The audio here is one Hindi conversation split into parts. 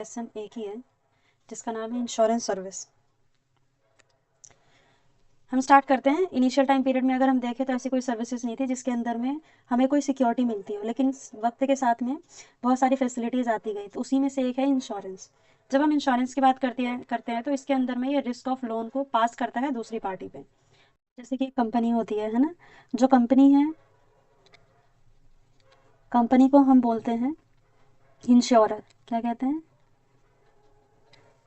लेसन एक ही है जिसका नाम है इंश्योरेंस सर्विस। हम स्टार्ट करते हैं। इनिशियल टाइम पीरियड में अगर हम देखें तो ऐसी कोई सर्विसेज नहीं थी जिसके अंदर में हमें कोई सिक्योरिटी मिलती हो, लेकिन वक्त के साथ में बहुत सारी फैसिलिटीज़ आती गई, तो उसी में से एक है इंश्योरेंस। जब हम इंश्योरेंस की बात करते हैं तो इसके अंदर में ये रिस्क ऑफ लोन को पास करता है दूसरी पार्टी पे। जैसे कि एक कंपनी होती है ना, जो कंपनी है, कंपनी को हम बोलते हैं इंश्योरर, क्या कहते हैं,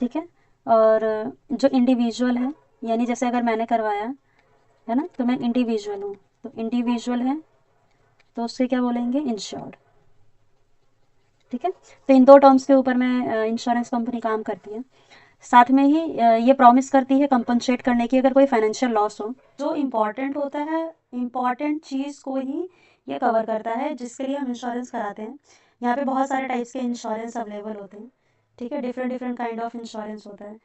ठीक है। और जो इंडिविजुअल है, यानी जैसे अगर मैंने करवाया है ना, तो मैं इंडिविजुअल हूँ, तो इंडिविजुअल है तो उससे क्या बोलेंगे, इंश्योर्ड, ठीक है। तो इन दो टर्म्स के ऊपर में इंश्योरेंस कंपनी काम करती है। साथ में ही ये प्रॉमिस करती है कंपनसेट करने की अगर कोई फाइनेंशियल लॉस हो। जो इम्पॉर्टेंट होता है, इम्पॉर्टेंट चीज़ को ही ये कवर करता है जिसके लिए हम इंश्योरेंस कराते हैं। यहाँ पे बहुत सारे टाइप्स के इंश्योरेंस अवेलेबल होते हैं, ठीक है। Different different kind of insurance होता है।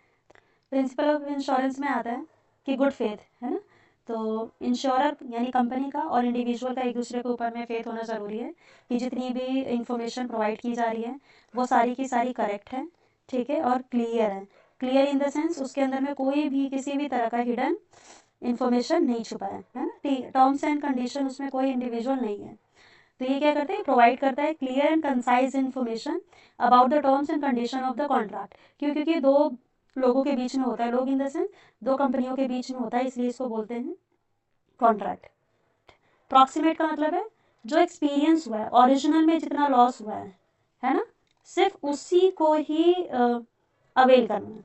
प्रिंसिपल ऑफ इंश्योरेंस में आता है कि गुड फेथ, है ना। तो इंश्योरर यानी कंपनी का और इंडिविजुअल का एक दूसरे के ऊपर में फेथ होना ज़रूरी है कि जितनी भी इंफॉर्मेशन प्रोवाइड की जा रही है वो सारी की सारी करेक्ट है, ठीक है, और क्लियर है। क्लियर इन द सेंस उसके अंदर में कोई भी किसी भी तरह का हिडन इंफॉर्मेशन नहीं छुपा है ना। टर्म्स एंड कंडीशन उसमें कोई इंडिविजुअल नहीं है। तो ये क्या करते हैं, प्रोवाइड करता है clear and concise information about the terms and condition of the contract. क्योंकि दो लोगों के बीच में होता है, लोग इन द सेंस दो कंपनियों के बीच में होता है, इसलिए इसको बोलते हैं कॉन्ट्रैक्ट। प्रॉक्सिमेट का मतलब है जो एक्सपीरियंस हुआ है, ओरिजिनल में जितना लॉस हुआ है ना, सिर्फ उसी को ही अवेल करना है,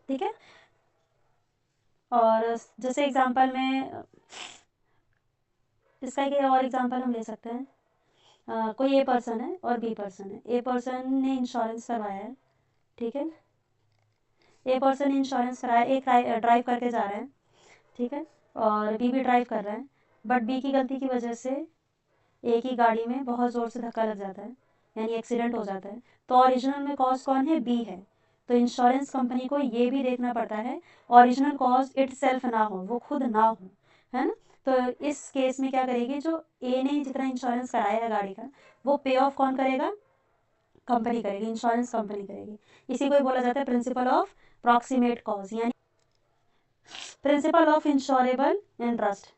ठीक है। और जैसे एग्जांपल में इसका एक और एग्जांपल हम ले सकते हैं। कोई ए पर्सन है और बी पर्सन है। ए पर्सन ने इंश्योरेंस करवाया है, ठीक है। ए पर्सन ने इंश्योरेंस कराया, एक ड्राइव करके जा रहा है, ठीक है, और बी भी ड्राइव कर रहा है, बट बी की गलती की वजह से ए की गाड़ी में बहुत ज़ोर से धक्का लग जाता है, यानी एक्सीडेंट हो जाता है। तो ओरिजिनल में कॉज कौन है, बी है। तो इंश्योरेंस कंपनी को ये भी देखना पड़ता है ओरिजिनल कॉज इट सेल्फ ना हो, वो खुद ना हो, है ना। तो इस केस में क्या करेगी, जो ए ने जितना इंश्योरेंस कराया है गाड़ी का, वो पे ऑफ कौन करेगा, कंपनी करेगी, इंश्योरेंस कंपनी करेगी। इसी को ही बोला जाता है प्रिंसिपल ऑफ प्रॉक्सिमेट कॉज, यानी principal of insurable interest.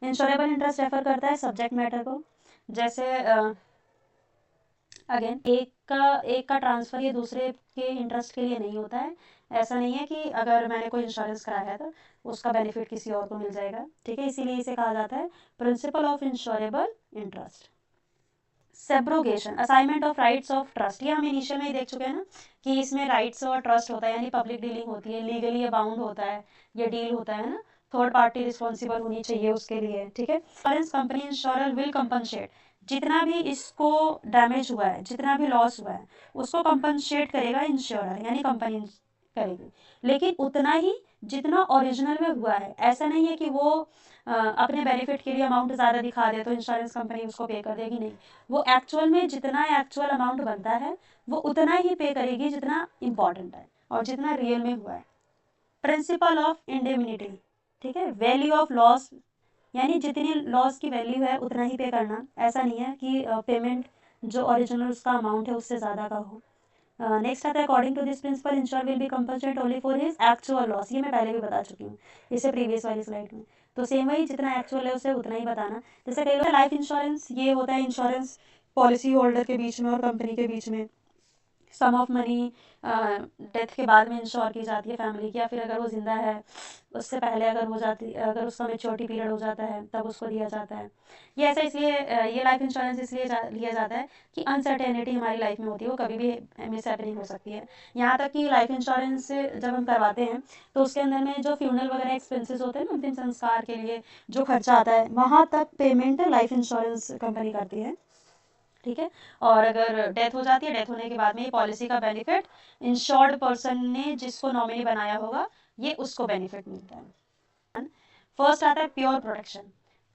Insurable interest refer करता है सब्जेक्ट मैटर को। जैसे अगेन एक का ट्रांसफ़र ये दूसरे के इंटरेस्ट के लिए नहीं होता है। ऐसा नहीं है कि अगर मैंने कोई इंश्योरेंस कराया है तो उसका बेनिफिट किसी और को मिल जाएगा, ठीक है। इसीलिए इसे कहा जाता है principle of insurable interest. Subrogation, assignment of rights of trust, ये हम इनिशियल में ही देख चुके हैं ना कि इसमें राइट्स और ट्रस्ट होता है, यानी पब्लिक डीलिंग होती है, लीगली ये बाउंड होता है, ये डील होता है ना। थर्ड पार्टी रिस्पॉन्सिबल होनी चाहिए उसके लिए, ठीक है। Insurance company insurer will compensate, जितना भी इसको डैमेज हुआ है, जितना भी लॉस हुआ है उसको कंपनसेट करेगा इंश्योरर, यानी कंपनी करेगी, लेकिन उतना ही जितना ओरिजिनल में हुआ है। ऐसा नहीं है कि वो अपने बेनिफिट के लिए अमाउंट ज़्यादा दिखा दे तो इंश्योरेंस कंपनी उसको पे कर देगी, नहीं। वो एक्चुअल में जितना एक्चुअल अमाउंट बनता है वो उतना ही पे करेगी जितना इम्पॉर्टेंट है और जितना रियल में हुआ है। प्रिंसिपल ऑफ इंडेमिनिटी, ठीक है, वैल्यू ऑफ लॉस, यानी जितनी लॉस की वैल्यू है उतना ही पे करना। ऐसा नहीं है कि पेमेंट जो ओरिजिनल उसका अमाउंट है उससे ज़्यादा का हो। नेक्स्ट आता है according to this principle insure will be compensate only for his actual loss, ये मैं पहले भी बता चुकी हूँ इसे प्रीवियस वाली स्लाइड में। तो सेम वही, जितना एक्चुअल है उसे उतना ही बताना। जैसे कई बार लाइफ इंश्योरेंस ये होता है इंश्योरेंस पॉलिसी होल्डर के बीच में और कंपनी के बीच में सम ऑफ मनी डेथ के बाद में इंश्योर की जाती है फैमिली की, या फिर अगर वो ज़िंदा है उससे पहले अगर हो जाती, अगर उसका मेच्योरिटी पीरियड हो जाता है तब उसको दिया जाता है। ये ऐसा इसलिए ये लाइफ इंश्योरेंस इसलिए लिया जाता है कि अनसर्टेनिटी हमारी लाइफ में होती है, वो कभी भी मिस हैपनिंग हो सकती है। यहाँ तक कि लाइफ इंश्योरेंस जब हम करवाते हैं तो उसके अंदर में जो फ्यूनरल वगैरह एक्सपेंसेस होते हैं ना, अंतिम संस्कार के लिए जो खर्चा आता है, वहाँ तक पेमेंट लाइफ इंश्योरेंस कंपनी करती है, ठीक है। और अगर डेथ हो जाती है, डेथ होने के बाद में ये पॉलिसी का बेनिफिट इंश्योर्ड पर्सन ने जिसको नॉमिनी बनाया होगा ये उसको बेनिफिट मिलता है। फर्स्ट आता है प्योर प्रोटेक्शन।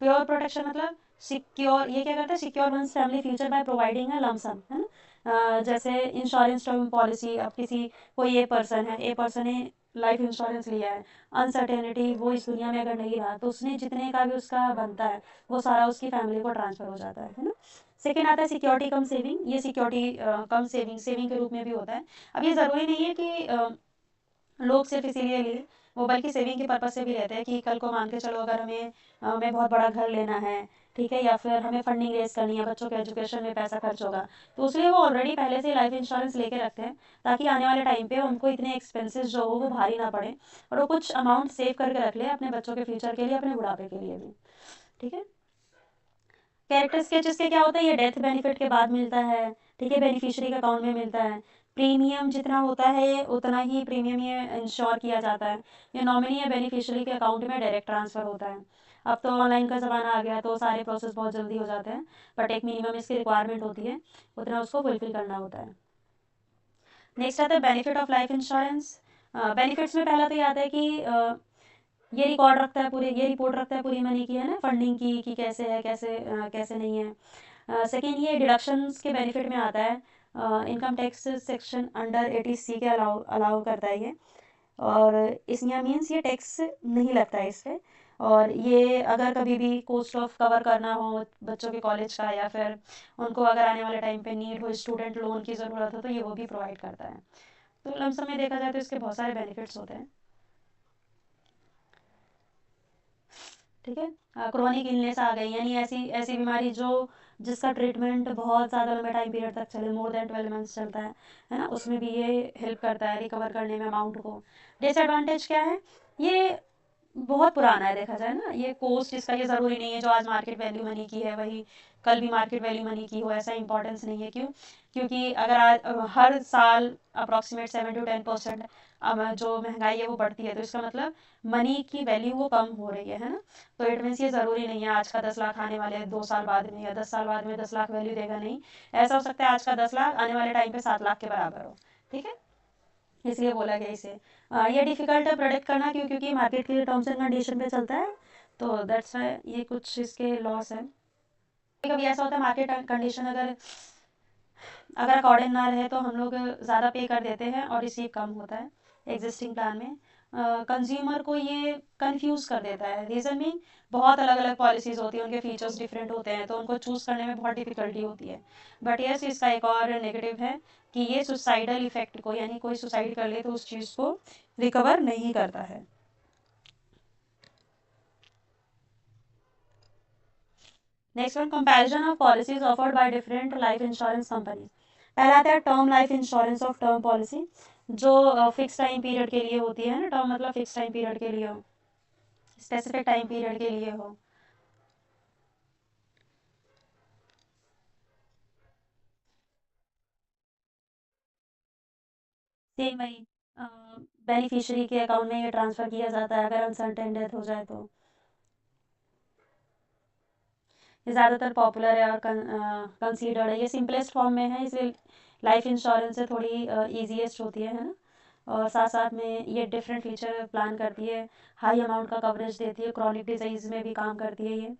प्योर प्रोटेक्शन मतलब सिक्योर, ये क्या करता है, secure one's family future by providing a lump sum, है ना। जैसे इंश्योरेंस टर्म पॉलिसी, अब किसी कोई ए पर्सन है, ए पर्सन ने लाइफ इंश्योरेंस लिया है, अनसर्टेनिटी वो इस दुनिया में अगर नहीं रहा तो उसने जितने का भी उसका बनता है वो सारा उसकी फैमिली को ट्रांसफर हो जाता है ना। सेकेंड आता है सिक्योरिटी कम सेविंग। ये सिक्योरिटी कम सेविंग के रूप में भी होता है। अब ये ज़रूरी नहीं है कि लोग सिर्फ इसीलिए लिए, वो बल्कि सेविंग के पर्पज़ से भी रहते हैं कि कल को मान के चलो अगर हमें बहुत बड़ा घर लेना है, ठीक है, या फिर हमें फंडिंग रेज करनी है, बच्चों के एजुकेशन में पैसा खर्च होगा, तो उसलिए वो ऑलरेडी पहले से लाइफ इंश्योरेंस लेके रखते हैं ताकि आने वाले टाइम पे उनको इतने एक्सपेंसेस जो हो वो भारी ना पड़े, और वो कुछ अमाउंट सेव करके रख ले अपने बच्चों के फ्यूचर के लिए, अपने बुढ़ापे के लिए भी। ठीक है। कैरेक्टर स्केचेस के क्या होता है, ये डेथ बेनिफिट के बाद मिलता है, ठीक है, बेनिफिशियरी के अकाउंट में मिलता है। प्रीमियम जितना होता है उतना ही प्रीमियम ये इंश्योर किया जाता है। ये नॉमिनी या बेनिफिशियरी के अकाउंट में डायरेक्ट ट्रांसफ़र होता है। अब तो ऑनलाइन का ज़माना आ गया तो सारे प्रोसेस बहुत जल्दी हो जाते हैं, बट एक मिनिमम इसकी रिक्वायरमेंट होती है, उतना उसको फुलफिल करना होता है। नेक्स्ट आता है benefit of life insurance. Benefits में पहला तो ये आता है कि ये रिकॉर्ड रखता है पूरे, ये रिपोर्ट रखता है पूरी मनी की, है ना, फंडिंग की कि कैसे है, कैसे नहीं है। सेकेंड, ये डिडक्शंस के बेनिफिट में आता है। Income tax section under 80C के अलाउ अलाउ करता है ये, और इसमें मीन्स ये टैक्स नहीं लगता है इस पर। और ये अगर कभी भी कॉस्ट ऑफ कवर करना हो बच्चों के कॉलेज का, या फिर उनको अगर आने वाले टाइम पे नीड हो, स्टूडेंट लोन की ज़रूरत हो, तो ये वो भी प्रोवाइड करता है। तो लमसम में देखा जाए तो इसके बहुत सारे बेनिफिट्स होते हैं। ठीक है। क्रोनिक इलनेस आ गई, यानी ऐसी ऐसी बीमारी जो जिसका ट्रीटमेंट बहुत ज़्यादा लंबे टाइम पीरियड तक चले, मोर देन 12 मंथ्स चलता है ना, उसमें भी ये हेल्प करता है रिकवर करने में अमाउंट को। डिसएडवांटेज क्या है, ये बहुत पुराना है देखा जाए ना, ये कोस्ट इसका ये ज़रूरी नहीं है जो आज मार्केट वैल्यू मनी की है वही कल भी मार्केट वैल्यू मनी की हो, ऐसा इंपॉर्टेंस नहीं है। क्यों? क्योंकि अगर आज हर साल अप्रॉक्सीमेट 7 to 10% जो महंगाई है वो बढ़ती है, तो इसका मतलब मनी की वैल्यू वो कम हो रही है ना। तो इट मीन्स ये ज़रूरी नहीं है आज का 10 लाख आने वाले 2 साल बाद में या 10 साल बाद में 10 लाख वैल्यू देगा, नहीं। ऐसा हो सकता है आज का 10 लाख आने वाले टाइम पे 7 लाख के बराबर हो। ठीक है, इसलिए बोला गया इसे। ये डिफ़िकल्ट है प्रोडिक्ट करना, क्यों? क्योंकि मार्केट के टर्म्स एंड कंडीशन पे चलता है, तो दैट्स वाई ये कुछ इसके लॉस है। कभी ऐसा होता है मार्केट कंडीशन अगर अगर अकॉर्डिंग ना रहे तो हम लोग ज़्यादा पे कर देते हैं और रिसीव कम होता है एग्जिस्टिंग प्लान में। कंज्यूमर को ये कंफ्यूज कर देता है। रीज़न मीन बहुत अलग अलग पॉलिसीज़ होती हैं, उनके फीचर्स डिफरेंट होते हैं, तो उनको चूज़ करने में बहुत डिफिकल्टी होती है। बट यस, इसका एक और नेगेटिव है कि ये सुसाइडल इफेक्ट को, यानी कोई सुसाइड कर ले तो उस चीज़ को रिकवर नहीं करता है। Next one, comparison of policies offered by different life insurance companies. पहला आता है term life insurance of term policy, जो फिक्स टाइम पीरियड के लिए होती है ना, टर्म मतलब फिक्स टाइम पीरियड के लिए हो, स्पेसिफिक टाइम पीरियड के लिए हो। सेम वही बेनिफिशियरी के अकाउंट में ये ट्रांसफ़र किया जाता है अगर अनसर्टेन डेथ हो जाए तो। ये ज़्यादातर पॉपुलर है और कंसीडर्ड है, ये सिंपलेस्ट फॉर्म में है, इसलिए लाइफ इंश्योरेंस से थोड़ी ईजीएस्ट होती है ना। और साथ साथ में ये डिफरेंट फीचर प्लान करती है, हाई अमाउंट का कवरेज देती है, क्रॉनिक डिजीज़ में भी काम करती है ये।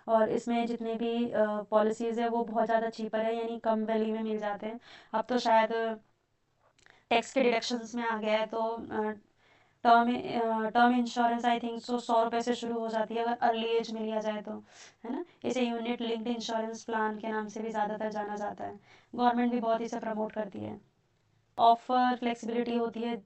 और इसमें जितने भी पॉलिसीज़ है वो बहुत ज़्यादा चीपर है, यानी कम वैल्यू में मिल जाते हैं। अब तो शायद टैक्स के डिडक्शंस में आ गया है, तो टर्म इंश्योरेंस आई थिंक 100 रुपये से शुरू हो जाती है अगर अर्ली एज में लिया जाए तो, है ना। इसे यूनिट लिंक्ड इंश्योरेंस प्लान के नाम से भी ज़्यादातर जाना जाता है। गवर्नमेंट भी बहुत इसे प्रमोट करती है। ऑफर फ्लेक्सिबिलिटी होती है,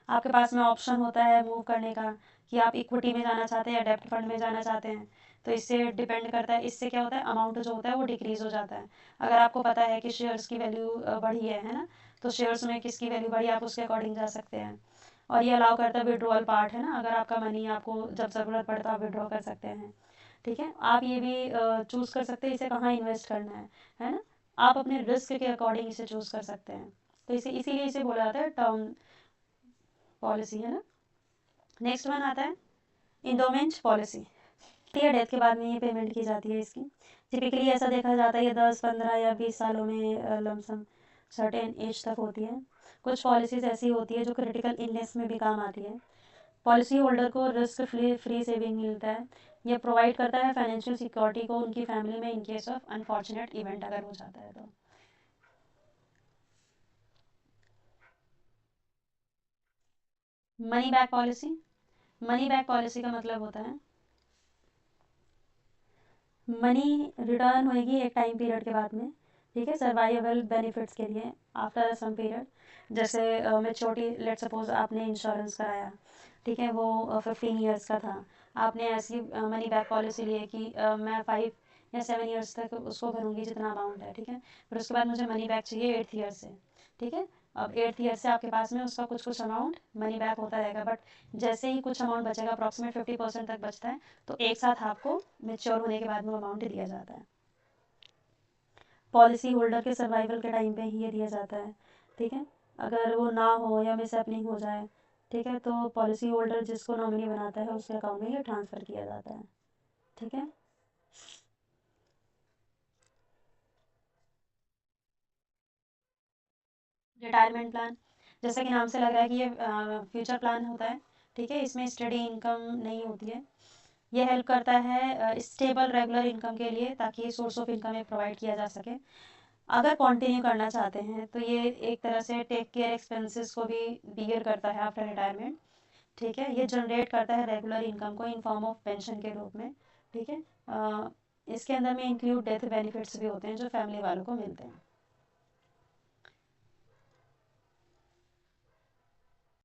आपके पास में ऑप्शन होता है मूव करने का कि आप इक्विटी में जाना चाहते हैं या डेप्ट फंड में जाना चाहते हैं। तो इससे डिपेंड करता है, इससे क्या होता है अमाउंट जो होता है वो डिक्रीज़ हो जाता है। अगर आपको पता है कि शेयर्स की वैल्यू बढ़ी है ना, तो शेयर्स में किसकी वैल्यू बढ़ी आप उसके अकॉर्डिंग जा सकते हैं। और ये अलाउ करता है विड्रॉल पार्ट, है ना, अगर आपका मनी आपको जब ज़रूरत पड़े तो आप विड्रॉ कर सकते हैं। ठीक है, आप ये भी चूज़ कर सकते हैं इसे कहाँ इन्वेस्ट करना है ना, आप अपने रिस्क के अकॉर्डिंग इसे चूज़ कर सकते हैं। तो इसे इसीलिए इसे बोला जाता है टर्म पॉलिसी, है ना। नेक्स्ट वन आता है इंडोमेंट पॉलिसी। या डेथ के बाद में ये पेमेंट की जाती है इसकी। टिपिकली ऐसा देखा जाता है ये 10 15 या 20 सालों में लमसम सर्टेन एज तक होती है। कुछ पॉलिसीज़ ऐसी होती है जो क्रिटिकल इलनेस में भी काम आती है। पॉलिसी होल्डर को रिस्क फ्री सेविंग मिलता है। ये प्रोवाइड करता है फाइनेंशियल सिक्योरिटी को उनकी फैमिली में in case of unfortunate event अगर हो जाता है तो। Money back policy. Money back policy का मतलब होता है मनी रिटर्न होएगी एक टाइम पीरियड के बाद में, ठीक है, सर्वाइवल बेनिफिट्स के लिए आफ्टर सम पीरियड। जैसे मेच्योरिटी, लेट सपोज आपने इंश्योरेंस कराया, ठीक है, वो 15 ईयर्स का था, आपने ऐसी मनी बैक पॉलिसी ली है कि मैं 5 या 7 ईयर्स तक उसको भरूंगी जितना अमाउंट है, ठीक है, फिर उसके बाद मुझे मनी बैक चाहिए 8th ईयर से, ठीक है। अब 8th ईयर से आपके पास में उसका कुछ कुछ अमाउंट मनी बैक होता रहेगा, बट जैसे ही कुछ अमाउंट बचेगा, अप्रॉक्सीमेट 50% तक बचता है, तो एक साथ आपको मेच्योर होने के बाद में अमाउंट दिया जाता है। पॉलिसी होल्डर के सर्वाइवल के टाइम पे ही ये दिया जाता है, ठीक है। अगर वो ना हो या मिस हैपनिंग हो जाए, ठीक है, तो पॉलिसी होल्डर जिसको नॉमिनी बनाता है उसके अकाउंट में ये ट्रांसफ़र किया जाता है, ठीक है। रिटायरमेंट प्लान, जैसा कि नाम से लग रहा है कि ये फ्यूचर प्लान होता है, ठीक है, इसमें स्टडी इनकम नहीं होती है। ये हेल्प करता है स्टेबल रेगुलर इनकम के लिए, ताकि सोर्स ऑफ इनकम ये प्रोवाइड किया जा सके। अगर कंटिन्यू करना चाहते हैं तो ये एक तरह से टेक केयर एक्सपेंसेस को भी बियर करता है आफ्टर रिटायरमेंट, ठीक है। ये जनरेट करता है रेगुलर इनकम को इन फॉर्म ऑफ पेंशन के रूप में, ठीक है। इसके अंदर में इंक्लूड डेथ बेनिफिट्स भी होते हैं जो फैमिली वालों को मिलते हैं।